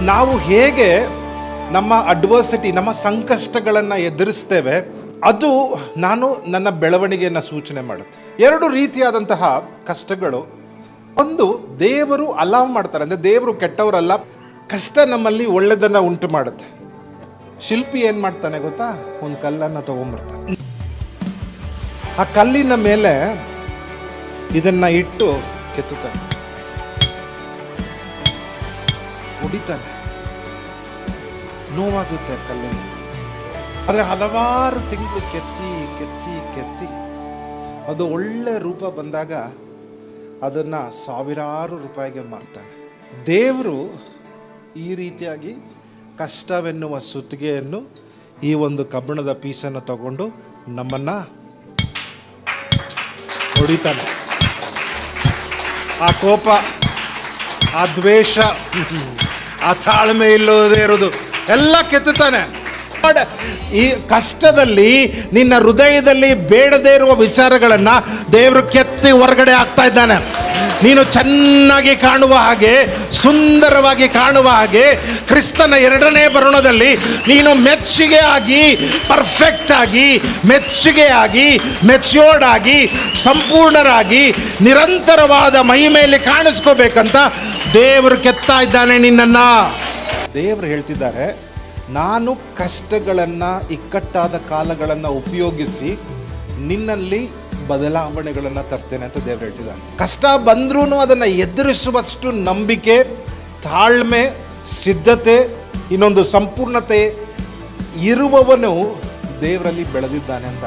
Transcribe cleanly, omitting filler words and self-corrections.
ನಾವು ಹೇಗೆ ನಮ್ಮ ಅಡ್ವರ್ಸಿಟಿ, ನಮ್ಮ ಸಂಕಷ್ಟಗಳನ್ನು ಎದುರಿಸ್ತೇವೆ, ಅದು ನನ್ನ ಬೆಳವಣಿಗೆಯನ್ನು ಸೂಚನೆ ಮಾಡುತ್ತೆ. ಎರಡು ರೀತಿಯಾದಂತಹ ಕಷ್ಟಗಳು. ಒಂದು, ದೇವರು ಅಲಾವ್ ಮಾಡ್ತಾರೆ, ಅಂದರೆ ದೇವರು ಕೆಟ್ಟವರಲ್ಲ. ಕಷ್ಟ ನಮ್ಮಲ್ಲಿ ಒಳ್ಳೆಯದನ್ನು ಉಂಟು ಮಾಡುತ್ತೆ. ಶಿಲ್ಪಿ ಏನು ಮಾಡ್ತಾನೆ ಗೊತ್ತಾ? ಒಂದು ಕಲ್ಲನ್ನು ತಗೊಂಡ್ಬರ್ತಾನೆ, ಆ ಕಲ್ಲಿನ ಮೇಲೆ ಇದನ್ನು ಇಟ್ಟು ಕೆತ್ತುತ್ತಾನೆ, ಹೊಡಿತಾನೆ, ನೋವಾಗುತ್ತೆ ಕಲ್ಲಿನ. ಆದರೆ ಹಲವಾರು ತಿಂಗಳು ಕೆತ್ತಿ ಕೆತ್ತಿ ಕೆತ್ತಿ ಅದು ಒಳ್ಳೆ ರೂಪ ಬಂದಾಗ ಅದನ್ನು ಸಾವಿರಾರು ರೂಪಾಯಿಗೆ ಮಾರ್ತಾನೆ. ದೇವರು ಈ ರೀತಿಯಾಗಿ ಕಷ್ಟವೆನ್ನುವ ಸುತ್ತಿಗೆಯನ್ನು, ಈ ಒಂದು ಕಬ್ಬಿಣದ ಪೀಸನ್ನು ತಗೊಂಡು ನಮ್ಮನ್ನು ಹೊಡಿತಾನೆ. ಆ ಕೋಪ, ಆ ದ್ವೇಷ, ಆ ತಾಳ್ಮೆ ಇಲ್ಲದೇ ಇರೋದು ಎಲ್ಲ ಕೆತ್ತುತ್ತಾನೆ. ಈ ಕಷ್ಟದಲ್ಲಿ ನಿನ್ನ ಹೃದಯದಲ್ಲಿ ಬೇಡದೇ ಇರುವ ವಿಚಾರಗಳನ್ನು ದೇವರು ಕೆತ್ತಿ ಹೊರಗಡೆ ಆಗ್ತಾ ಇದ್ದಾನೆ. ನೀನು ಚೆನ್ನಾಗಿ ಕಾಣುವ ಹಾಗೆ, ಸುಂದರವಾಗಿ ಕಾಣುವ ಹಾಗೆ, ಕ್ರಿಸ್ತನ ಎರಡನೇ ಬರುಣದಲ್ಲಿ ನೀನು ಮೆಚ್ಚುಗೆ ಆಗಿ, ಪರ್ಫೆಕ್ಟ್ ಆಗಿ, ಮೆಚ್ಚುಗೆ ಆಗಿ, ಮೆಚ್ಯೂರ್ಡ್ ಆಗಿ, ಸಂಪೂರ್ಣರಾಗಿ, ನಿರಂತರವಾದ ಮಹಿಮೆಯಲ್ಲಿ ಕಾಣಿಸ್ಕೋಬೇಕಂತ ದೇವರು ಕೆತ್ತಾ ಇದ್ದಾನೆ ನಿನ್ನನ್ನು. ದೇವರು ಹೇಳ್ತಿದ್ದಾರೆ, ನಾನು ಕಷ್ಟಗಳನ್ನು, ಇಕ್ಕಟ್ಟಾದ ಕಾಲಗಳನ್ನು ಉಪಯೋಗಿಸಿ ನಿನ್ನಲ್ಲಿ ಬದಲಾವಣೆಗಳನ್ನು ತರ್ತೇನೆ ಅಂತ ದೇವರು ಹೇಳ್ತಿದ್ದಾರೆ. ಕಷ್ಟ ಬಂದ್ರೂ ಅದನ್ನು ಎದುರಿಸುವಷ್ಟು ನಂಬಿಕೆ, ತಾಳ್ಮೆ, ಸಿದ್ಧತೆ, ಇನ್ನೊಂದು ಸಂಪೂರ್ಣತೆ ಇರುವವನು ದೇವರಲ್ಲಿ ಬೆಳೆದಿದ್ದಾನೆ ಅಂತ.